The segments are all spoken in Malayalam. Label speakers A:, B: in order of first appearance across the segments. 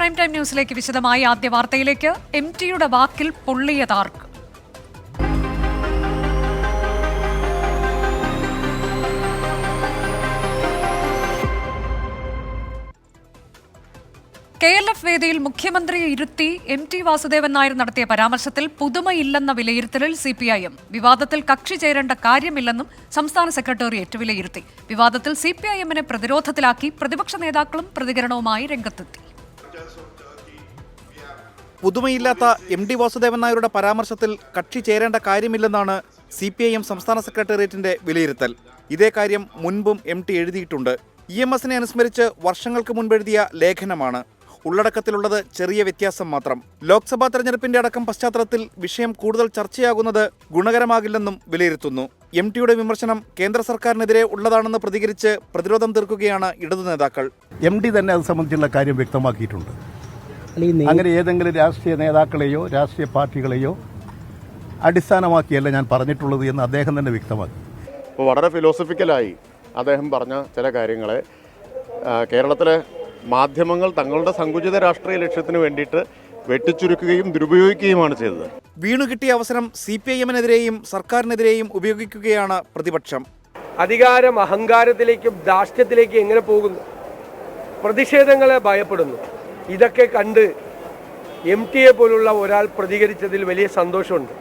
A: പ്രൈം ടൈം ന്യൂസിലേക്ക് വിശദമായി ആദ്യ വാർത്തയിലേക്ക്. MTയുടെ വാക്കിൽ പൊള്ളിയതാർക്ക്? KLF വേദിയിൽ മുഖ്യമന്ത്രിയെ ഇരുത്തി MT വാസുദേവൻ നായർ നടത്തിയ പരാമർശത്തിൽ പുതുമയില്ലെന്ന വിലയിരുത്തലിൽ CPIM. വിവാദത്തിൽ കക്ഷി ചേരേണ്ട കാര്യമില്ലെന്നും സംസ്ഥാന സെക്രട്ടേറിയറ്റ് വിലയിരുത്തി. വിവാദത്തിൽ CPIMനെ പ്രതിരോധത്തിലാക്കി പ്രതിപക്ഷ നേതാക്കളും പ്രതികരണവുമായി രംഗത്തെത്തി.
B: പുതുമയില്ലാത്ത MT വാസുദേവൻ നായരുടെ പരാമർശത്തിൽ കക്ഷി ചേരേണ്ട കാര്യമില്ലെന്നാണ് CPIM സംസ്ഥാന സെക്രട്ടേറിയറ്റിന്റെ വിലയിരുത്തൽ. ഇതേ കാര്യം മുൻപും MT എഴുതിയിട്ടുണ്ട്. EMSനെ അനുസ്മരിച്ച് വർഷങ്ങൾക്ക് മുൻപെഴുതിയ ലേഖനമാണ്. ഉള്ളടക്കത്തിലുള്ളത് ചെറിയ വ്യത്യാസം മാത്രം. ലോക്സഭാ തെരഞ്ഞെടുപ്പിന്റെ അടക്കം പശ്ചാത്തലത്തിൽ വിഷയം കൂടുതൽ ചർച്ചയാകുന്നത് ഗുണകരമാകില്ലെന്നും വിലയിരുത്തുന്നു. MTയുടെ വിമർശനം കേന്ദ്ര സർക്കാരിനെതിരെ ഉള്ളതാണെന്ന് പ്രതികരിച്ച് പ്രതിരോധം തീർക്കുകയാണ് ഇടതു നേതാക്കൾ.
C: MT തന്നെ അത് സംബന്ധിച്ചുള്ള കാര്യം വ്യക്തമാക്കിയിട്ടുണ്ട്. അങ്ങനെ ഏതെങ്കിലും രാഷ്ട്രീയ നേതാക്കളെയോ രാഷ്ട്രീയ പാർട്ടികളെയോ അടിസ്ഥാനമാക്കിയല്ല ഞാൻ പറഞ്ഞിട്ടുള്ളത് എന്ന് അദ്ദേഹം തന്നെ വ്യക്തമാക്കി.
D: അപ്പോൾ വളരെ ഫിലോസഫിക്കലായി അദ്ദേഹം പറഞ്ഞ ചില കാര്യങ്ങളെ കേരളത്തിലെ മാധ്യമങ്ങൾ തങ്ങളുടെ സങ്കുചിത രാഷ്ട്രീയ ലക്ഷ്യത്തിന് വേണ്ടിയിട്ട് വെട്ടിച്ചുരുക്കുകയും ദുരുപയോഗിക്കുകയുമാണ് ചെയ്തത്.
B: വീണുകിട്ടിയ അവസരം CPIMനെതിരെയും സർക്കാരിനെതിരെയും ഉപയോഗിക്കുകയാണ് പ്രതിപക്ഷം.
E: അധികാരം അഹങ്കാരത്തിലേക്കും ധാർഷ്ട്യത്തിലേക്കും എങ്ങനെ പോകുന്നു? പ്രതിഷേധങ്ങളെ ഭയപ്പെടുന്നു. ഇതൊക്കെ കണ്ട് MTയെ പോലുള്ള ഒരാൾ പ്രതികരിച്ചതിൽ വലിയ സന്തോഷമുണ്ട്.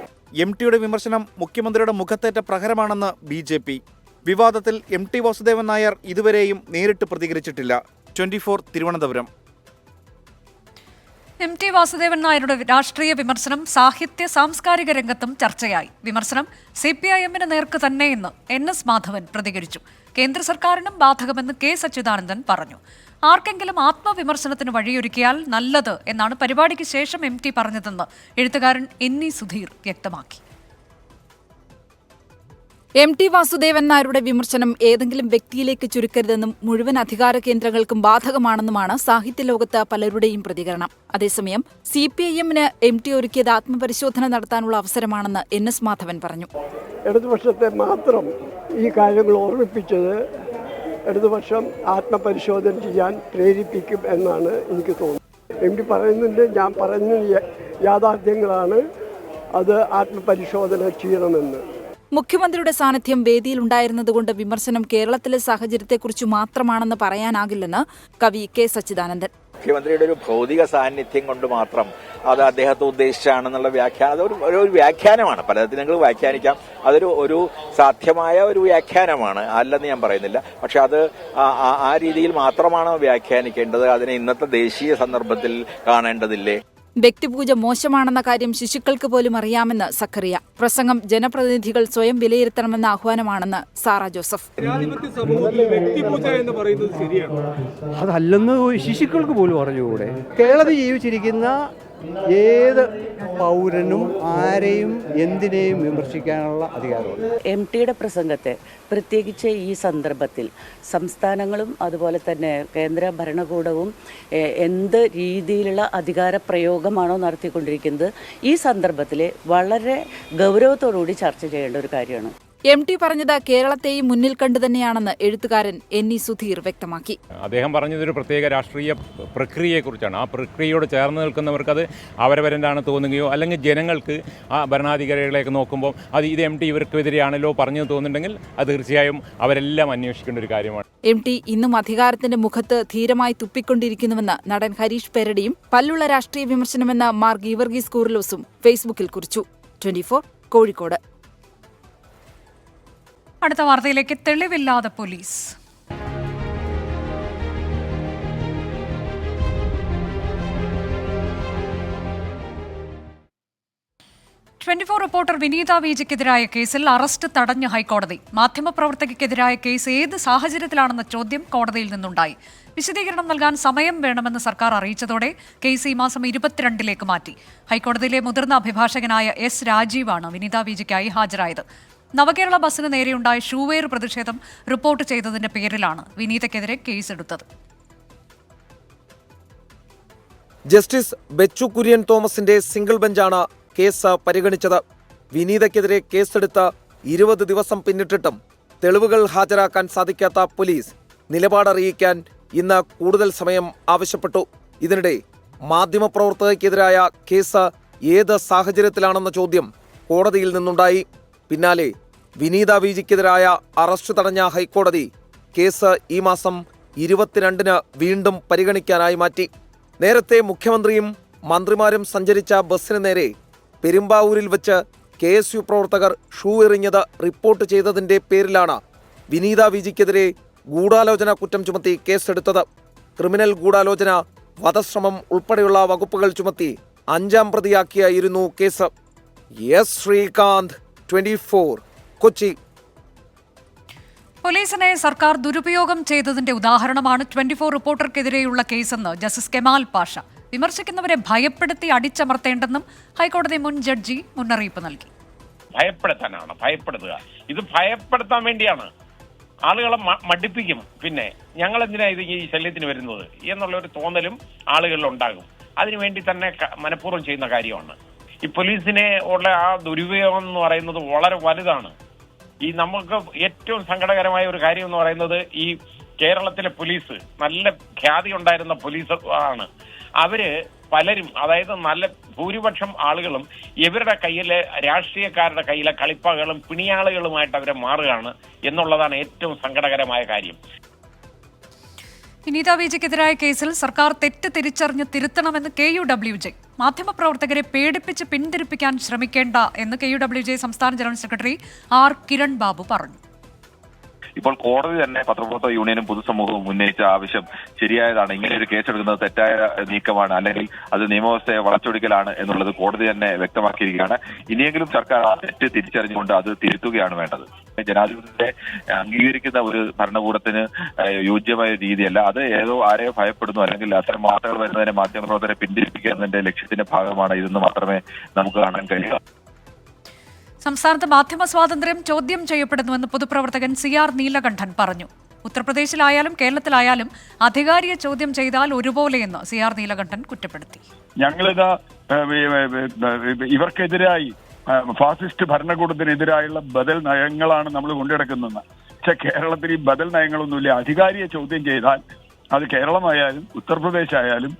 B: MTയുടെ വിമർശനം മുഖ്യമന്ത്രിയുടെ മുഖത്തേറ്റ പ്രഹരമാണെന്ന് BJP. വിവാദത്തിൽ MT വാസുദേവൻ നായർ ഇതുവരെയും നേരിട്ട് പ്രതികരിച്ചിട്ടില്ല. 24 തിരുവനന്തപുരം.
A: MT വാസുദേവൻ നായരുടെ രാഷ്ട്രീയ വിമർശനം സാഹിത്യ സാംസ്കാരിക രംഗത്തും ചർച്ചയായി. വിമർശനം CPIMന് നേർക്ക് തന്നെയെന്ന് NS മാധവൻ പ്രതികരിച്ചു. കേന്ദ്ര സർക്കാരിനും ബാധകമെന്ന് K സച്ചിദാനന്ദൻ പറഞ്ഞു. ആർക്കെങ്കിലും ആത്മവിമർശനത്തിന് വഴിയൊരുക്കിയാൽ നല്ലത് എന്നാണ് പരിപാടിക്ക് ശേഷം MT പറഞ്ഞതെന്ന് എഴുത്തുകാരൻ NE സുധീർ വ്യക്തമാക്കി.
F: MT വാസുദേവൻ നായരുടെ വിമർശനം ഏതെങ്കിലും വ്യക്തിയിലേക്ക് ചുരുക്കരുതെന്നും മുഴുവൻ അധികാര കേന്ദ്രങ്ങൾക്കും ബാധകമാണെന്നുമാണ് സാഹിത്യ ലോകത്ത് പലരുടെയും പ്രതികരണം. അതേസമയം CPIMന് MT ഒരുക്കിയത് ആത്മപരിശോധന നടത്താനുള്ള അവസരമാണെന്ന് NS മാധവൻ പറഞ്ഞു.
G: ഇടതുപക്ഷത്തെ മാത്രം ഈ കാര്യങ്ങൾ ഓർമ്മിപ്പിച്ചത് ഇടതുപക്ഷം ആത്മപരിശോധന ചെയ്യാൻ പ്രേരിപ്പിക്കും എന്നാണ് എനിക്ക് തോന്നുന്നത്. MT പറയുന്നുണ്ട്, ഞാൻ പറഞ്ഞ യാഥാർത്ഥ്യങ്ങളാണ്, അത് ആത്മപരിശോധന ചെയ്യണമെന്ന്.
F: മുഖ്യമന്ത്രിയുടെ സാന്നിധ്യം വേദിയിലുണ്ടായിരുന്നതുകൊണ്ട് വിമർശനം കേരളത്തിലെ സാഹചര്യത്തെക്കുറിച്ച് മാത്രമാണെന്ന് പറയാനാകില്ലെന്ന് കവി K സച്ചിദാനന്ദൻ.
H: മുഖ്യമന്ത്രിയുടെ ഒരു ഭൗതിക സാന്നിധ്യം കൊണ്ട് മാത്രം അത് അദ്ദേഹത്തെ ഉദ്ദേശിച്ചാണെന്നുള്ള വ്യാഖ്യാനം അതൊരു വ്യാഖ്യാനമാണ്. പലതരത്തിൽ നിങ്ങൾ വ്യാഖ്യാനിക്കാം. അതൊരു സാധ്യമായ ഒരു വ്യാഖ്യാനമാണ്, അല്ലെന്ന് ഞാൻ പറയുന്നില്ല. പക്ഷെ അത് ആ രീതിയിൽ മാത്രമാണ് വ്യാഖ്യാനിക്കേണ്ടത്. അതിനെ ഇന്നത്തെ ദേശീയ സന്ദർഭത്തിൽ കാണേണ്ടതില്ലേ?
F: വ്യക്തിപൂജ മോശമാണെന്ന കാര്യം ശിശുക്കൾക്ക് പോലും അറിയാമെന്ന് സക്കറിയ. പ്രസംഗം ജനപ്രതിനിധികൾ സ്വയം വിലയിരുത്തണമെന്ന ആഹ്വാനമാണെന്ന് സാറ ജോസഫ്.
I: അതല്ലെന്ന് ശിശുക്കൾക്ക് പോലും അറിഞ്ഞുകൂടെ? കേരളത്തിൽ ജീവിച്ചിരിക്കുന്ന ഏത് പൗരനും ആരെയും എന്തിനേയും വിമർശിക്കാനുള്ള അധികാരമുണ്ട്.
J: MTയുടെ പ്രസംഗത്തെ പ്രത്യേകിച്ച് ഈ സന്ദർഭത്തിൽ സംസ്ഥാനങ്ങളും അതുപോലെ തന്നെ കേന്ദ്ര ഭരണകൂടവും എന്ത് രീതിയിലുള്ള അധികാര പ്രയോഗമാണോ നടത്തിക്കൊണ്ടിരിക്കുന്നത് ഈ സന്ദർഭത്തിൽ വളരെ ഗൗരവത്തോടുകൂടി ചർച്ച ചെയ്യേണ്ട ഒരു കാര്യമാണ്.
F: MT പറഞ്ഞത് കേരളത്തെയും മുന്നിൽ കണ്ടു തന്നെയാണെന്ന് എഴുത്തുകാരൻ NE സുധീർ വ്യക്തമാക്കി.
K: അദ്ദേഹം പറഞ്ഞതൊരു പ്രത്യേക രാഷ്ട്രീയ പ്രക്രിയയെക്കുറിച്ചാണ്. ആ പ്രക്രിയയോട് ചേർന്ന് നിൽക്കുന്നവർക്കത് അവരവരെന്താണ് തോന്നുകയോ അല്ലെങ്കിൽ ജനങ്ങൾക്ക് ആ ഭരണാധികാരികളെയൊക്കെ നോക്കുമ്പോൾ അത് ഇത് MT ഇവർക്കെതിരെയാണല്ലോ പറഞ്ഞു തോന്നുന്നുണ്ടെങ്കിൽ അത് തീർച്ചയായും അവരെല്ലാം അന്വേഷിക്കേണ്ട ഒരു കാര്യമാണ്.
F: MT ഇന്നും അധികാരത്തിന്റെ മുഖത്ത് ധീരമായി തുപ്പിക്കൊണ്ടിരിക്കുന്നുവെന്ന് നടൻ ഹരീഷ് പെരടിയും പല്ലുള്ള രാഷ്ട്രീയ വിമർശനമെന്ന മാർ ഗീവർഗീസ് കൂറിലോസും ഫേസ്ബുക്കിൽ കുറിച്ചു. 24 കോഴിക്കോട്.
A: അടുത്ത വാർത്തയിലേക്ക്. തെളിവില്ലാതെ പോലീസ്. റിപ്പോർട്ടർ വിനീത വിജിക്കെതിരായ കേസിൽ അറസ്റ്റ് തടഞ്ഞ ഹൈക്കോടതി. മാധ്യമപ്രവർത്തകയ്ക്കെതിരായ കേസ് ഏത് സാഹചര്യത്തിലാണെന്ന ചോദ്യം കോടതിയിൽ നിന്നുണ്ടായി. വിശദീകരണം നൽകാൻ സമയം വേണമെന്ന് സർക്കാർ അറിയിച്ചതോടെ കേസ് ഈ മാസം 22 മാറ്റി. ഹൈക്കോടതിയിലെ മുതിർന്ന അഭിഭാഷകനായ S രാജീവാണ് വിനീത വിജിക്കായി ഹാജരായത്. നവകേരള ബസ്സിന് നേരെയുണ്ടായ ഷൂവേർ പ്രതിഷേധം റിപ്പോർട്ട് ചെയ്തതിന്റെ പേരിലാണ് വിനീതയ്ക്കെതിരെ കേസെടുത്തത്.
L: ജസ്റ്റിസ് ബെച്ചു കുര്യൻ തോമസിന്റെ സിംഗിൾ ബെഞ്ചാണ് കേസ് പരിഗണിച്ചത്. വിനീതയ്ക്കെതിരെ കേസെടുത്ത് 20 ദിവസം പിന്നിട്ടിട്ടും തെളിവുകൾ ഹാജരാക്കാൻ സാധിക്കാത്ത പോലീസ് നിലപാടറിയിക്കാൻ ഇന്ന് കൂടുതൽ സമയം ആവശ്യപ്പെട്ടു. ഇതിനിടെ മാധ്യമപ്രവർത്തകയ്ക്കെതിരായ കേസ് ഏത് സാഹചര്യത്തിലാണെന്ന ചോദ്യം കോടതിയിൽ നിന്നുണ്ടായി. പിന്നാലെ വിനീത വിജിക്കെതിരായ അറസ്റ്റ് തടഞ്ഞ ഹൈക്കോടതി കേസ് ഈ മാസം 22-ന് വീണ്ടും പരിഗണിക്കാനായി മാറ്റി. നേരത്തെ മുഖ്യമന്ത്രിയും മന്ത്രിമാരും സഞ്ചരിച്ച ബസ്സിന് നേരെ പെരുമ്പാവൂരിൽ വെച്ച് KSU പ്രവർത്തകർ ഷൂ എറിഞ്ഞത് റിപ്പോർട്ട് ചെയ്തതിന്റെ പേരിലാണ് വിനീത വിജിക്കെതിരെ ഗൂഢാലോചന കുറ്റം ചുമത്തി കേസെടുത്തത്. ക്രിമിനൽ ഗൂഢാലോചന, വധശ്രമം ഉൾപ്പെടെയുള്ള വകുപ്പുകൾ ചുമത്തി 5-ാം പ്രതിയാക്കിയായിരുന്നു കേസ്. എസ് ശ്രീകാന്ത്, 24, കൊച്ചി.
A: പോലീസിനെ സർക്കാർ ദുരുപയോഗം ചെയ്തതിന്റെ ഉദാഹരണമാണ് 24 റിപ്പോർട്ടർക്കെതിരെയുള്ള കേസെന്ന് ജസ്റ്റിസ് കെമാൽ പാഷ. വിമർശിക്കുന്നവരെ ഭയപ്പെടുത്തി അടിച്ചമർത്തേണ്ടെന്നും ഹൈക്കോടതി മുൻ ജഡ്ജി മുന്നറിയിപ്പ് നൽകി.
M: ഭയപ്പെടുത്താനാണ്, ഭയപ്പെടുത്തുക. ഇത് ഭയപ്പെടുത്താൻ വേണ്ടിയാണ്, ആളുകളെ മടുപ്പിക്കും. പിന്നെ ഞങ്ങൾ എന്തിനാ ഇത് ഈ ശല്യത്തിന് വരുന്നത് എന്നുള്ളൊരു തോന്നലും ആളുകളിൽ ഉണ്ടാകും. അതിനുവേണ്ടി തന്നെ മനഃപൂർവ്വം ചെയ്യുന്ന കാര്യമാണ്. ഈ പോലീസിനെ ഉള്ള ആ ദുരുപയോഗം എന്ന് പറയുന്നത് വളരെ വലുതാണ്. ഈ നമുക്ക് ഏറ്റവും സങ്കടകരമായ ഒരു കാര്യം എന്ന് പറയുന്നത് ഈ കേരളത്തിലെ പോലീസ് നല്ല ഖ്യാതി ഉണ്ടായിരുന്ന പോലീസ് ആണ്. അവര് പലരും, അതായത് നല്ല ഭൂരിപക്ഷം ആളുകളും ഇവരുടെ കയ്യിലെ രാഷ്ട്രീയക്കാരുടെ കയ്യിലെ കളിപ്പാകളും പിണിയാളുകളുമായിട്ട് അവരെ മാറുകയാണ് എന്നുള്ളതാണ് ഏറ്റവും സങ്കടകരമായ കാര്യം.
A: വിനീത വിജിക്കെതിരായ കേസിൽ സർക്കാർ തെറ്റ് തിരിച്ചറിഞ്ഞ് തിരുത്തണമെന്ന് KUWJ. മാധ്യമപ്രവർത്തകരെ പേടിപ്പിച്ച് പിന്തിരിപ്പിക്കാൻ ശ്രമിക്കേണ്ട എന്ന് KUWJ സംസ്ഥാന general secretary R. Kiran Babu പറഞ്ഞു.
N: ഇപ്പോൾ കോടതി തന്നെ പത്രപ്രവർത്തക യൂണിയനും പൊതുസമൂഹവും ഉന്നയിച്ച ആവശ്യം ശരിയായതാണ്. ഇങ്ങനെ ഒരു കേസെടുക്കുന്നത് തെറ്റായ നീക്കമാണ്, അല്ലെങ്കിൽ അത് നിയമവ്യവസ്ഥയെ വളച്ചൊടിക്കലാണ് എന്നുള്ളത് കോടതി തന്നെ വ്യക്തമാക്കിയിരിക്കുകയാണ്. ഇനിയെങ്കിലും സർക്കാർ ആ തെറ്റ് തിരിച്ചറിഞ്ഞുകൊണ്ട് അത് തിരുത്തുകയാണ് വേണ്ടത്. ജനാധിപത്യത്തെ അംഗീകരിക്കുന്ന ഒരു ഭരണകൂടത്തിന് യോജ്യമായ രീതിയല്ല അത്. ഏതോ ആരെയോ ഭയപ്പെടുന്നു അല്ലെങ്കിൽ അത്തരം വാർത്തകൾ വരുന്നതിനെ മാധ്യമപ്രവർത്തകരെ പിന്തിരിപ്പിക്കുക എന്നതിന്റെ ലക്ഷ്യത്തിന്റെ ഭാഗമാണ് ഇതെന്ന് മാത്രമേ നമുക്ക് കാണാൻ കഴിയൂ.
A: സംസ്ഥാനത്ത് മാധ്യമ സ്വാതന്ത്ര്യം ചോദ്യം ചെയ്യപ്പെടുന്നുവെന്ന് പൊതുപ്രവർത്തകൻ CR നീലകണ്ഠൻ പറഞ്ഞു. ഉത്തർപ്രദേശിലായാലും കേരളത്തിലായാലും അധികാരിയെ ചോദ്യം ചെയ്താൽ ഒരുപോലെയെന്ന് CR നീലകണ്ഠൻ കുറ്റപ്പെടുത്തി.
O: ഞങ്ങളിതാ ഇവർക്കെതിരായി ഫാസിസ്റ്റ് ഭരണകൂടത്തിനെതിരായുള്ള ബദൽ നയങ്ങളാണ് നമ്മൾ കൊണ്ടുനടക്കുന്നത്. പക്ഷെ കേരളത്തിൽ ഈ ബദൽ നയങ്ങളൊന്നുമില്ല. അധികാരിയെ ചോദ്യം ചെയ്താൽ അത് കേരളമായാലും ഉത്തർപ്രദേശ് ആയാലും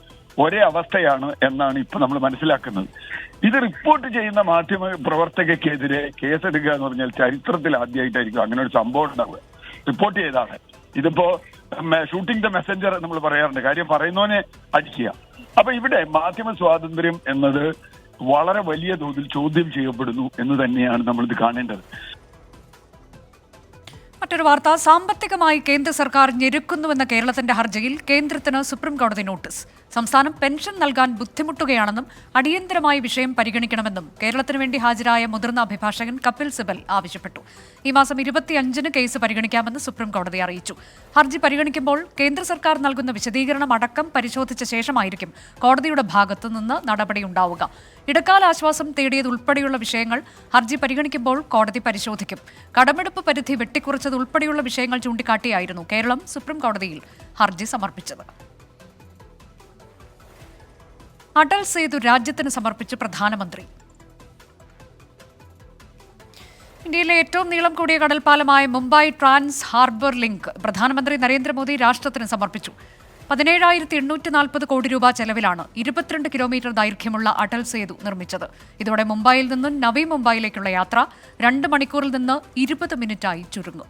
O: ഒരേ അവസ്ഥയാണ് എന്നാണ് ഇപ്പൊ നമ്മൾ മനസ്സിലാക്കുന്നത്. ഇത് റിപ്പോർട്ട് ചെയ്യുന്ന മാധ്യമ പ്രവർത്തകയ്ക്കെതിരെ കേസെടുക്കുക എന്ന് പറഞ്ഞാൽ ചരിത്രത്തിൽ ആദ്യമായിട്ടായിരിക്കും അങ്ങനെ ഒരു സംഭവം ഉണ്ടാവുക. റിപ്പോർട്ട് ചെയ്താണ്. ഇതിപ്പോ ഷൂട്ടിംഗ് ദ മെസ്സഞ്ചർ നമ്മൾ പറയാറുണ്ട്, കാര്യം പറയുന്നവനെ അടിക്കുക. അപ്പൊ ഇവിടെ മാധ്യമ സ്വാതന്ത്ര്യം എന്നത് വളരെ വലിയ തോതിൽ ചോദ്യം ചെയ്യപ്പെടുന്നു എന്ന് തന്നെയാണ് നമ്മളിത് കാണേണ്ടത്.
A: മറ്റൊരു വാർത്ത, സാമ്പത്തികമായി കേന്ദ്ര സർക്കാർ ഞെരുക്കുന്നുവെന്ന കേരളത്തിന്റെ ഹർജിയിൽ കേന്ദ്രത്തിന് സുപ്രീംകോടതി നോട്ടീസ്. സംസ്ഥാനം പെൻഷൻ നൽകാൻ ബുദ്ധിമുട്ടുകയാണെന്നും അടിയന്തരമായി വിഷയം പരിഗണിക്കണമെന്നും കേരളത്തിന് വേണ്ടി ഹാജരായ മുതിർന്ന അഭിഭാഷകൻ കപിൽ സിബൽ ആവശ്യപ്പെട്ടു. ഈ മാസം 25-ന് കേസ് പരിഗണിക്കാമെന്ന് സുപ്രീംകോടതി അറിയിച്ചു. ഹർജി പരിഗണിക്കുമ്പോൾ കേന്ദ്ര സർക്കാർ നൽകുന്ന വിശദീകരണം അടക്കം പരിശോധിച്ച ശേഷമായിരിക്കും കോടതിയുടെ ഭാഗത്തുനിന്ന് നടപടിയുണ്ടാവുക. ഇടക്കാല ആശ്വാസം തേടിയതുൾപ്പെടെയുള്ള വിഷയങ്ങൾ ഹർജി പരിഗണിക്കുമ്പോൾ കോടതി പരിശോധിക്കും. കടമെടുപ്പ് പരിധി വെട്ടിക്കുറച്ചതുൾപ്പെടെയുള്ള വിഷയങ്ങൾ ചൂണ്ടിക്കാട്ടിയായിരുന്നു കേരളം സുപ്രീംകോടതിയിൽ ഹർജി സമർപ്പിച്ചത്. അടൽ സേതു രാജ്യത്തിന് സമർപ്പിച്ച് പ്രധാനമന്ത്രി. ഇന്ത്യയിലെ ഏറ്റവും നീളം കൂടിയ കടൽപ്പാലമായ മുംബൈ ട്രാൻസ് ഹാർബർ ലിങ്ക് പ്രധാനമന്ത്രി നരേന്ദ്രമോദി രാഷ്ട്രത്തിന് സമർപ്പിച്ചു. 17,840 കോടി രൂപ ചെലവിലാണ് 22 കിലോമീറ്റർ ദൈർഘ്യമുള്ള അടൽ സേതു നിർമ്മിച്ചത്. ഇതോടെ മുംബൈയിൽ നിന്നും നവി മുംബൈയിലേക്കുള്ള യാത്ര 2 മണിക്കൂറിൽ നിന്ന് 20 മിനിറ്റായി ചുരുങ്ങും.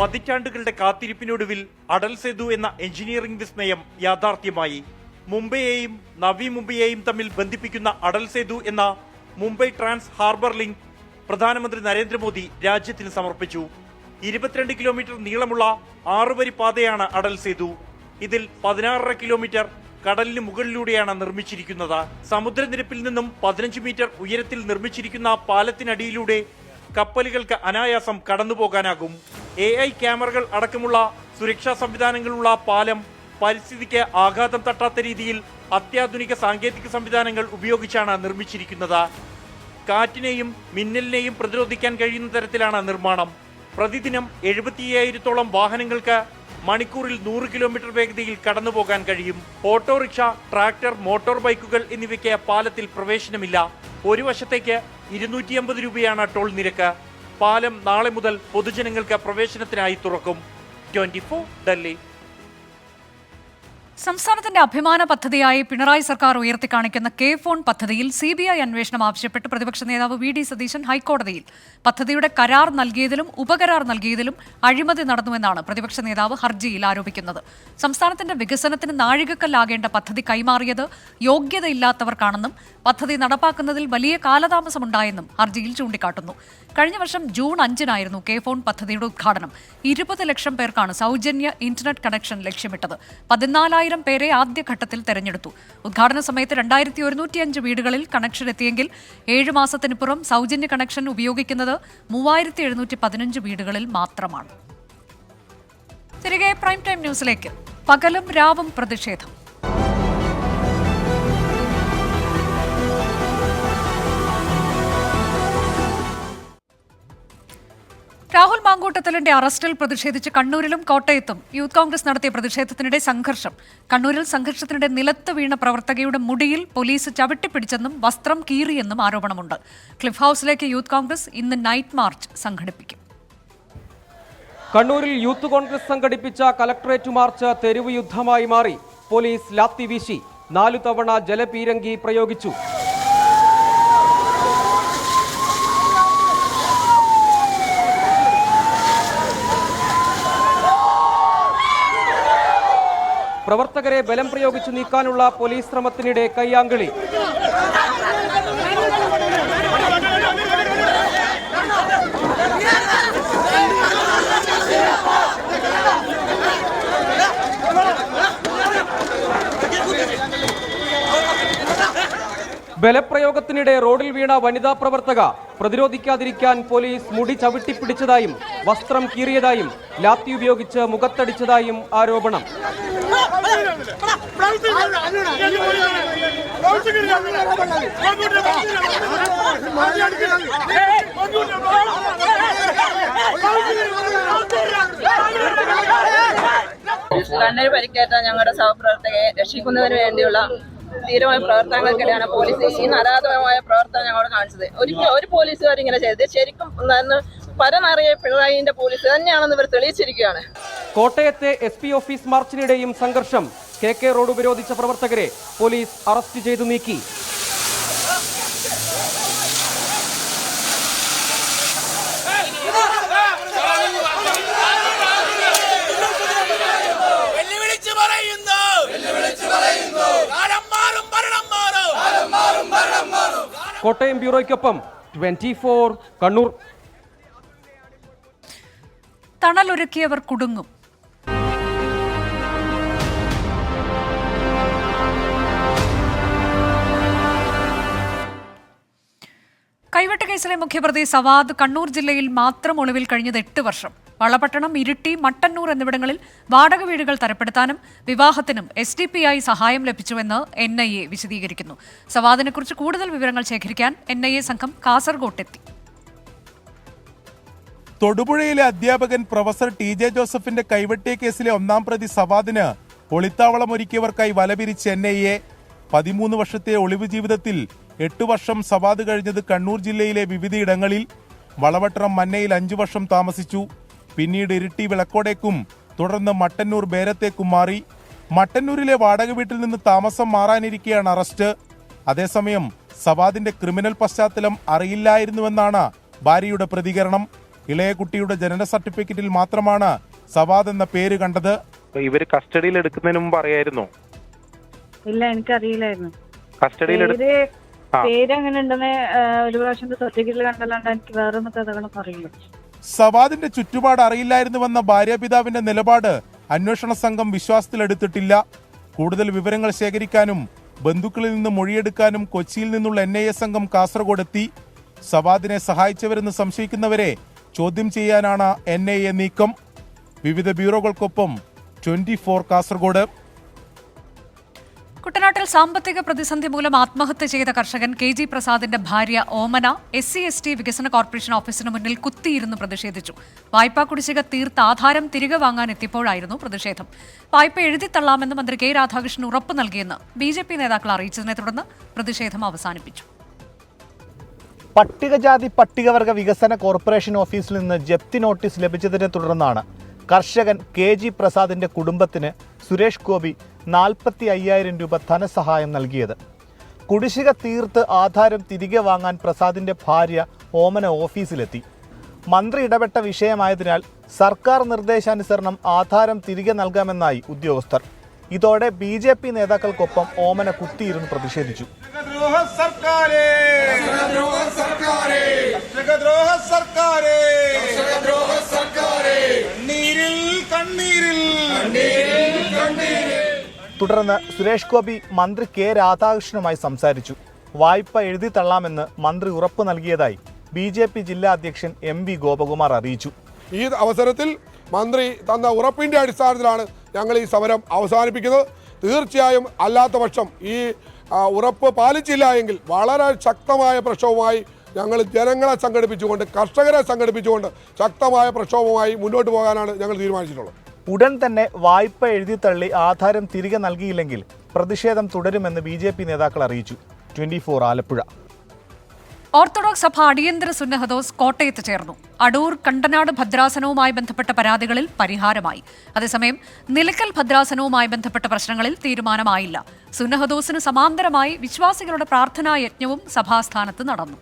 P: പതിറ്റാണ്ടുകളുടെ കാത്തിരിപ്പിനൊടുവിൽ അടൽ സേതു എന്ന എഞ്ചിനീയറിംഗ് വിസ്മയം യാഥാർത്ഥ്യമായി. മുംബൈയെയും നവി മുംബൈയെയും തമ്മിൽ ബന്ധിപ്പിക്കുന്ന അടൽ സേതു എന്ന മുംബൈ ട്രാൻസ് ഹാർബർ ലിങ്ക് പ്രധാനമന്ത്രി നരേന്ദ്രമോദി രാജ്യത്തിന് സമർപ്പിച്ചു. 22 കിലോമീറ്റർ നീളമുള്ള 6 വരി പാതയാണ് അടൽ സേതു. ഇതിൽ 16.5 കിലോമീറ്റർ കടലിന് മുകളിലൂടെയാണ് നിർമ്മിച്ചിരിക്കുന്നത്. സമുദ്രനിരപ്പിൽ നിന്നും 15 മീറ്റർ ഉയരത്തിൽ നിർമ്മിച്ചിരിക്കുന്ന പാലത്തിനടിയിലൂടെ കപ്പലുകൾക്ക് അനായാസം കടന്നുപോകാനാകും. AI ക്യാമറകൾ അടക്കമുള്ള സുരക്ഷാ സംവിധാനങ്ങളുള്ള പാലം പരിസ്ഥിതിക്ക് ആഘാതം തട്ടാത്ത രീതിയിൽ അത്യാധുനിക സാങ്കേതിക സംവിധാനങ്ങൾ ഉപയോഗിച്ചാണ് നിർമ്മിച്ചിരിക്കുന്നത്. കാറ്റിനെയും മിന്നലിനെയും പ്രതിരോധിക്കാൻ കഴിയുന്ന തരത്തിലാണ് നിർമ്മാണം. പ്രതിദിനം 75,000-ഓളം വാഹനങ്ങൾക്ക് മണിക്കൂറിൽ 100 കിലോമീറ്റർ വേഗതയിൽ കടന്നുപോകാൻ കഴിയും. ഓട്ടോറിക്ഷ, ട്രാക്ടർ, മോട്ടോർ ബൈക്കുകൾ എന്നിവയ്ക്ക് പാലത്തിൽ പ്രവേശനമില്ല. ഒരു വശത്തേക്ക് 250 രൂപയാണ് ടോൾ നിരക്ക്. പാലം നാളെ മുതൽ പൊതുജനങ്ങൾക്ക് പ്രവേശനത്തിനായി തുറക്കും. 24 ഡൽഹി.
A: സംസ്ഥാനത്തിന്റെ അഭിമാന പദ്ധതിയായി പിണറായി സർക്കാർ ഉയർത്തിക്കാണിക്കുന്ന കെ ഫോൺ പദ്ധതിയിൽ CBI അന്വേഷണം ആവശ്യപ്പെട്ട് പ്രതിപക്ഷ നേതാവ് VD സതീശൻ ഹൈക്കോടതിയിൽ. പദ്ധതിയുടെ കരാർ നൽകിയതിലും ഉപകരാർ നൽകിയതിലും അഴിമതി നടന്നുവെന്നാണ് പ്രതിപക്ഷ നേതാവ് ഹർജിയിൽ ആരോപിക്കുന്നത്. സംസ്ഥാനത്തിന്റെ വികസനത്തിന് നാഴികക്കല്ലാകേണ്ട പദ്ധതി കൈമാറിയത് യോഗ്യതയില്ലാത്തവർക്കാണെന്നും പദ്ധതി നടപ്പാക്കുന്നതിൽ വലിയ കാലതാമസമുണ്ടായെന്നും ഹർജിയിൽ ചൂണ്ടിക്കാട്ടുന്നു. കഴിഞ്ഞ വർഷം ജൂൺ 5-നായിരുന്നു കെ ഫോൺ പദ്ധതിയുടെ ഉദ്ഘാടനം. 20 ലക്ഷം പേർക്കാണ് സൗജന്യ ഇന്റർനെറ്റ് കണക്ഷൻ ലക്ഷ്യമിട്ടത്. 14,000 പേരെ ആദ്യഘട്ടത്തിൽ തെരഞ്ഞെടുത്തു. ഉദ്ഘാടന സമയത്ത് 2105 വീടുകളിൽ കണക്ഷൻ എത്തിയെങ്കിൽ 7 മാസത്തിനുപുറം സൗജന്യ കണക്ഷൻ ഉപയോഗിക്കുന്നത് 3715 വീടുകളിൽ മാത്രമാണ്. തിരികെ പ്രൈം ടൈം ന്യൂസിലേക്ക്. പകലും രാവും പ്രതിഷേധം. രാഹുൽ മാങ്കൂട്ടത്തലിന്റെ അറസ്റ്റിൽ പ്രതിഷേധിച്ച് കണ്ണൂരിലും കോട്ടയത്തും യൂത്ത് കോൺഗ്രസ് നടത്തിയ പ്രതിഷേധത്തിനിടെ സംഘർഷം. കണ്ണൂരിൽ സംഘർഷത്തിനിടെ നിലത്ത് വീണ പ്രവർത്തകയുടെ മുടിയിൽ പോലീസ് ചവിട്ടിപ്പിടിച്ചെന്നും വസ്ത്രം കീറിയെന്നും ആരോപണമുണ്ട്. ക്ലിഫ് ഹൌസിലേക്ക് യൂത്ത് കോൺഗ്രസ് ഇന്ന് നൈറ്റ് മാർച്ച് സംഘടിപ്പിക്കും.
Q: കണ്ണൂരിൽ യൂത്ത് കോൺഗ്രസ് സംഘടിപ്പിച്ച കലക്ടറേറ്റ് മാർച്ച് തെരുവ് യുദ്ധമായി മാറി. പോലീസ് ലാത്തി വീശി 4 തവണ ജലപീരങ്കി പ്രയോഗിച്ചു. പ്രവർത്തകരെ ബലം പ്രയോഗിച്ചു നീക്കാനുള്ള പോലീസ് ശ്രമത്തിനിടെ കയ്യാങ്കളി. ബലപ്രയോഗത്തിനിടെ റോഡിൽ വീണ വനിതാ പ്രവർത്തക പ്രതിരോധിക്കാതിരിക്കാൻ പോലീസ് മുടി ചവിട്ടിപ്പിടിച്ചതായും വസ്ത്രം കീറിയതായും ലാത്തി ഉപയോഗിച്ച് മുഖത്തടിച്ചതായും ആരോപണം.
R: കണ്ണിന് പരിക്കേറ്റ ഞങ്ങളുടെ സഹപ്രവർത്തകരെ രക്ഷിക്കുന്നതിന് വേണ്ടിയുള്ള ധീരമായ പ്രവർത്തനങ്ങൾക്കിടെയാണ് പോലീസ് ഈ നരാധമായ പ്രവർത്തനം ഞങ്ങളോട് കാണിച്ചത്. ഒരിക്കലും ഒരു പോലീസുകാർ ഇങ്ങനെ ചെയ്തത് ശരിക്കും പരമറിയ പിണറായിന്റെ പോലീസ് തന്നെയാണെന്ന് ഇവർ തെളിയിച്ചിരിക്കുകയാണ്.
Q: കോട്ടയത്തെ SP ഓഫീസ് മാർച്ചിനിടെയും സംഘർഷം. KK റോഡ് ഉപരോധിച്ച പ്രവർത്തകരെ പോലീസ് അറസ്റ്റ് ചെയ്തു നീക്കി. കോട്ടയം ബ്യൂറോയ്ക്കൊപ്പം 24 കണ്ണൂർ.
A: തണലൊരുക്കിയവർ കുടുങ്ങും. കൈവെട്ട് കേസിലെ മുഖ്യപ്രതി സവാദ് കണ്ണൂർ ജില്ലയിൽ മാത്രം ഒളിവിൽ കഴിഞ്ഞത് 8 വർഷം. വളപട്ടണം, ഇരിട്ടി, മട്ടന്നൂർ എന്നിവിടങ്ങളിൽ വാടക വീടുകൾ തരപ്പെടുത്താനും വിവാഹത്തിനും SDPI സഹായം ലഭിച്ചുവെന്ന് NIA വിശദീകരിക്കുന്നു. സവാദിനെക്കുറിച്ച് കൂടുതൽ വിവരങ്ങൾ ശേഖരിക്കാൻ NIA സംഘം കാസർഗോട്ടെത്തി.
S: തൊടുപുഴയിലെ അധ്യാപകൻ പ്രൊഫസർ TJ ജോസഫിന്റെ കൈവെട്ടിയ കേസിലെ 1-ാം പ്രതി സവാദിന് ഒളിത്താവളമൊരുക്കിയവർക്കായി വലപിരിച്ച് NIA. 13 വർഷത്തെ ഒളിവ് ജീവിതത്തിൽ 8 വർഷം സവാദ് കഴിഞ്ഞത് കണ്ണൂർ ജില്ലയിലെ വിവിധയിടങ്ങളിൽ. വളവട്ടണം മന്നയിൽ 5 വർഷം താമസിച്ചു. പിന്നീട് ഇരിട്ടി വിളക്കോടേക്കും തുടർന്ന് മട്ടന്നൂർ ബേരത്തേക്കും മാറി. മട്ടന്നൂരിലെ വാടക വീട്ടിൽ നിന്ന് താമസം മാറാനിരിക്കെയാണ് അറസ്റ്റ്. അതേസമയം സവാദിന്റെ ക്രിമിനൽ പശ്ചാത്തലം അറിയില്ലായിരുന്നുവെന്നാണ് ഭാര്യയുടെ പ്രതികരണം. ഇളയ കുട്ടിയുടെ ജനന സർട്ടിഫിക്കറ്റിൽ മാത്രമാണ് സവാദ് എന്ന പേര് കണ്ടത്.
T: ഇവര് കസ്റ്റഡിയിൽ എടുക്കുന്നതിന് മുമ്പ് അറിയായിരുന്നോ?
U: ഇല്ല, എനിക്കറിയില്ലായിരുന്നു.
T: കസ്റ്റഡിയിൽ
U: പേര് അങ്ങനെ ഉണ്ടെന്ന് ഒരു പ്രാവശ്യം സർട്ടിഫിക്കറ്റിൽ കണ്ടല്ലാണ്ട് എനിക്ക് വേറെ ഒന്നും കഥകളൊന്നും അറിയില്ല.
S: സവാദിന്റെ ചുറ്റുപാട് അറിയില്ലായിരുന്നുവെന്ന ഭാര്യാപിതാവിന്റെ നിലപാട് അന്വേഷണ സംഘം വിശ്വാസത്തിലെടുത്തിട്ടില്ല. കൂടുതൽ വിവരങ്ങൾ ശേഖരിക്കാനും ബന്ധുക്കളിൽ നിന്ന് മൊഴിയെടുക്കാനും കൊച്ചിയിൽ നിന്നുള്ള NIA സംഘം കാസർഗോഡെത്തി. സവാദിനെ സഹായിച്ചവരെന്ന് സംശയിക്കുന്നവരെ ചോദ്യം ചെയ്യാനാണ് NIA നീക്കം. വിവിധ ബ്യൂറോകൾക്കൊപ്പം 24 കാസർഗോഡ്.
A: കുട്ടനാട്ടിൽ സാമ്പത്തിക പ്രതിസന്ധി മൂലം ആത്മഹത്യ ചെയ്ത കർഷകൻ KG പ്രസാദിന്റെ ഭാര്യ ഓമന SC/ST വികസന കോർപ്പറേഷൻ ഓഫീസിന് മുന്നിൽ കുത്തിയിരുന്ന് പ്രതിഷേധിച്ചു. വായ്പാ കുടിശ്ശിക തീർത്ത് ആധാരം തിരികെ വാങ്ങാൻ എത്തിയപ്പോഴായിരുന്നു പ്രതിഷേധം. വായ്പ എഴുതിത്തള്ളാമെന്ന് മന്ത്രി K. രാധാകൃഷ്ണൻ ഉറപ്പ് നൽകിയെന്ന് BJP നേതാക്കൾ അറിയിച്ചതിനെ തുടർന്ന് പ്രതിഷേധം അവസാനിപ്പിച്ചു.
C: പട്ടികജാതി പട്ടികവർഗ വികസന കോർപ്പറേഷൻ ഓഫീസിൽ നിന്ന് ജപ്തി നോട്ടീസ് ലഭിച്ചതിനെ തുടർന്നാണ് കർഷകൻ KG പ്രസാദിന്റെ കുടുംബത്തിന് സുരേഷ് ഗോപി 45,000 രൂപ ധനസഹായം നൽകിയത്. കുടിശ്ശിക തീർത്ത് ആധാരം തിരികെ വാങ്ങാൻ പ്രസാദിന്റെ ഭാര്യ ഓമന ഓഫീസിലെത്തി. മന്ത്രി ഇടപെട്ട വിഷയമായതിനാൽ സർക്കാർ നിർദ്ദേശാനുസരണം ആധാരം തിരികെ നൽകാമെന്നായി ഉദ്യോഗസ്ഥർ. ഇതോടെ BJP നേതാക്കൾക്കൊപ്പം ഓമന കുത്തിയിരുന്ന് പ്രതിഷേധിച്ചു. തുടർന്ന് സുരേഷ് ഗോപി മന്ത്രി K. രാധാകൃഷ്ണനുമായി സംസാരിച്ചു. വായ്പ എഴുതി തള്ളാമെന്ന് മന്ത്രി ഉറപ്പ് നൽകിയതായി BJP ജില്ലാ അധ്യക്ഷൻ MV ഗോപകുമാർ അറിയിച്ചു.
V: ഈ അവസരത്തിൽ മന്ത്രി തന്ന ഉറപ്പിന്റെ അടിസ്ഥാനത്തിലാണ് ഞങ്ങൾ ഈ സമരം അവസാനിപ്പിക്കുന്നത്. തീർച്ചയായും അല്ലാത്ത പക്ഷം ഈ ഉറപ്പ് പാലിച്ചില്ല എങ്കിൽ വളരെ ശക്തമായ പ്രക്ഷോഭമായി ഞങ്ങൾ ജനങ്ങളെ സംഘടിപ്പിച്ചുകൊണ്ട് കർഷകരെ സംഘടിപ്പിച്ചുകൊണ്ട് ശക്തമായ പ്രക്ഷോഭമായി മുന്നോട്ട് പോകാനാണ് ഞങ്ങൾ തീരുമാനിച്ചിട്ടുള്ളത്.
C: ഉടൻ തന്നെ വായ്പ എഴുതി തള്ളി ആധാരം തിരികെ നൽകിയില്ലെങ്കിൽ പ്രതിഷേധം തുടരുമെന്ന് BJP നേതാക്കൾ അറിയിച്ചു. 24 ആലപ്പുഴ.
A: ഓർത്തഡോക്സ് സഭ അടിയന്തര സുന്നഹദോസ് കോട്ടയത്ത് ചേർന്നു. അടൂർ കണ്ടനാട് ഭദ്രാസനവുമായി ബന്ധപ്പെട്ട പരാതികളിൽ പരിഹാരമായി. അതേസമയം നിലയ്ക്കൽ ഭദ്രാസനവുമായി ബന്ധപ്പെട്ട പ്രശ്നങ്ങളിൽ തീരുമാനമായില്ല. സുന്നഹദോസിന് സമാന്തരമായി വിശ്വാസികളുടെ പ്രാർത്ഥനാ യജ്ഞവും സഭാസ്ഥാനത്ത് നടന്നു.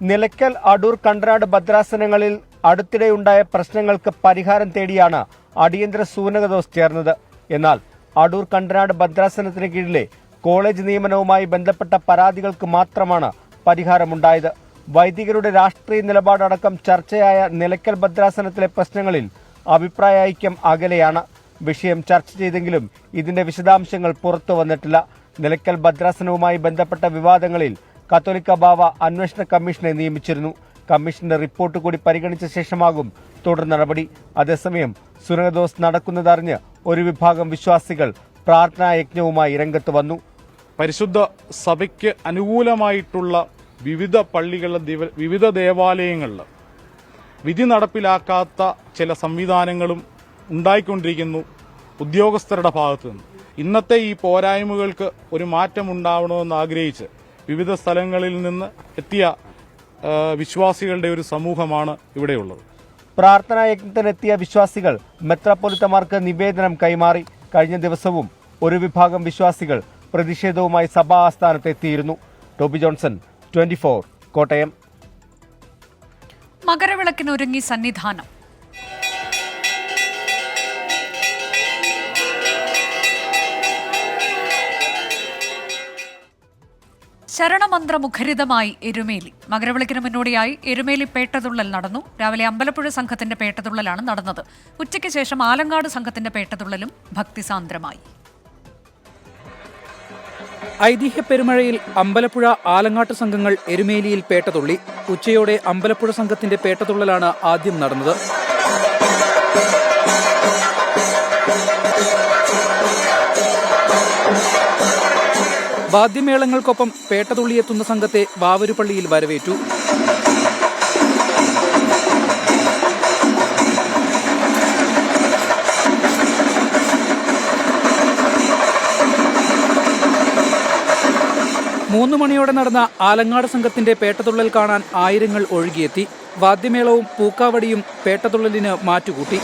C: നിലയ്ക്കൽ അടൂർ കണ്ടനാട് ഭദ്രാസനങ്ങളിൽ അടുത്തിടെയുണ്ടായ പ്രശ്നങ്ങൾക്ക് പരിഹാരം തേടിയാണ് അടിയന്തര സുന്നഹദോസ് ചേർന്നത്. എന്നാൽ അടൂർ കണ്ടനാട് ഭദ്രാസനത്തിന് കീഴിലെ കോളേജ് നിയമനവുമായി ബന്ധപ്പെട്ട പരാതികൾക്ക് മാത്രമാണ് പരിഹാരമുണ്ടായത്. വൈദികരുടെ രാഷ്ട്രീയ നിലപാടടക്കം ചർച്ചയായ നിലയ്ക്കൽ ഭദ്രാസനത്തിലെ പ്രശ്നങ്ങളിൽ അഭിപ്രായ ഐക്യം അകലെയാണ്. വിഷയം ചർച്ച ചെയ്തെങ്കിലും ഇതിന്റെ വിശദാംശങ്ങൾ പുറത്തു വന്നിട്ടില്ല. നിലയ്ക്കൽ ഭദ്രാസനവുമായി ബന്ധപ്പെട്ട വിവാദങ്ങളിൽ കത്തോലിക്ക ബാവ അന്വേഷണ കമ്മീഷനെ നിയമിച്ചിരുന്നു. കമ്മീഷന്റെ റിപ്പോർട്ട് കൂടി പരിഗണിച്ച ശേഷമാകും തുടർ നടപടി. അതേസമയം സുന്നഹദോസ് നടക്കുന്നതറിഞ്ഞ് ഒരു വിഭാഗം വിശ്വാസികൾ പ്രാർത്ഥനാ യജ്ഞവുമായി രംഗത്ത് വന്നു.
W: പരിശുദ്ധ സഭയ്ക്ക് അനുകൂലമായിട്ടുള്ള വിവിധ പള്ളികളിലെ വിവിധ ദേവാലയങ്ങളിൽ വിധി നടപ്പിലാക്കാത്ത ചില സംവിധാനങ്ങളും ഉണ്ടായിക്കൊണ്ടിരിക്കുന്നു ഉദ്യോഗസ്ഥരുടെ ഭാഗത്തു നിന്ന്. ഇന്നത്തെ ഈ പോരായ്മകൾക്ക് ഒരു മാറ്റമുണ്ടാവണമെന്ന് ആഗ്രഹിച്ച് വിവിധ സ്ഥലങ്ങളിൽ നിന്ന് എത്തിയ വിശ്വാസികളുടെ ഒരു സമൂഹമാണ് ഇവിടെയുള്ളത്.
C: പ്രാർത്ഥനാ യജ്ഞത്തിനെത്തിയ വിശ്വാസികൾ മെത്രാപ്പൊലിത്തമാർക്ക് നിവേദനം കൈമാറി. കഴിഞ്ഞ ദിവസവും ഒരു വിഭാഗം വിശ്വാസികൾ പ്രതിഷേധവുമായി സഭാ ആസ്ഥാനത്ത് എത്തിയിരുന്നു. Toby Johnson, 24 Kottayam.
A: മകരവിളക്കിനൊരുങ്ങി സന്നിധാനം. ശരണമന്ത്രമുഖരിതമായി എരുമേലി. മകരവിളക്കിന് മുന്നോടിയായി എരുമേലി പേട്ടതുള്ളൽ നടന്നു. രാവിലെ അമ്പലപ്പുഴ സംഘത്തിന്റെ പേട്ടതുള്ളലാണ് നടന്നത്. ഉച്ചയ്ക്ക് ശേഷം ആലങ്ങാട് സംഘത്തിന്റെ പേട്ടതുള്ളലും ഭക്തിസാന്ദ്രമായി.
X: ഐതിഹ്യ പെരുമഴയിൽ അമ്പലപ്പുഴ ആലങ്ങാട്ട് സംഘങ്ങൾ എരുമേലിയിൽ പേട്ടതുള്ളി. ഉച്ചയോടെ അമ്പലപ്പുഴ സംഘത്തിന്റെ പേട്ടതുള്ളലാണ് ആദ്യം നടന്നത്. വാദ്യമേളങ്ങൾക്കൊപ്പം പേട്ടതുള്ളിയെത്തുന്ന സംഘത്തെ വാവരുപള്ളിയിൽ വരവേറ്റു. മൂന്ന് മണിയോടെ നടന്ന ആലങ്ങാട് സംഘത്തിന്റെ പേട്ടതുള്ളൽ കാണാൻ ആയിരങ്ങൾ ഒഴുകിയെത്തി. വാദ്യമേളവും പൂക്കാവടിയും പേട്ടതുള്ളലിന് മാറ്റുകൂട്ടി.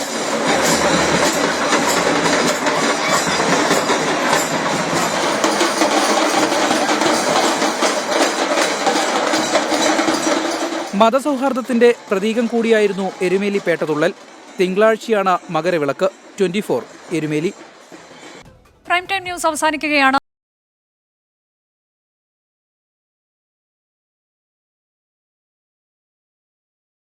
X: മതസൗഹാർദ്ദത്തിന്റെ പ്രതീകം കൂടിയായിരുന്നു എരുമേലി പേട്ടതുള്ളൽ. തിങ്കളാഴ്ചയാണ് Makaravilakku. 24 Erumeli.
A: Prime time news അവസാനിക്കുകയാണ്.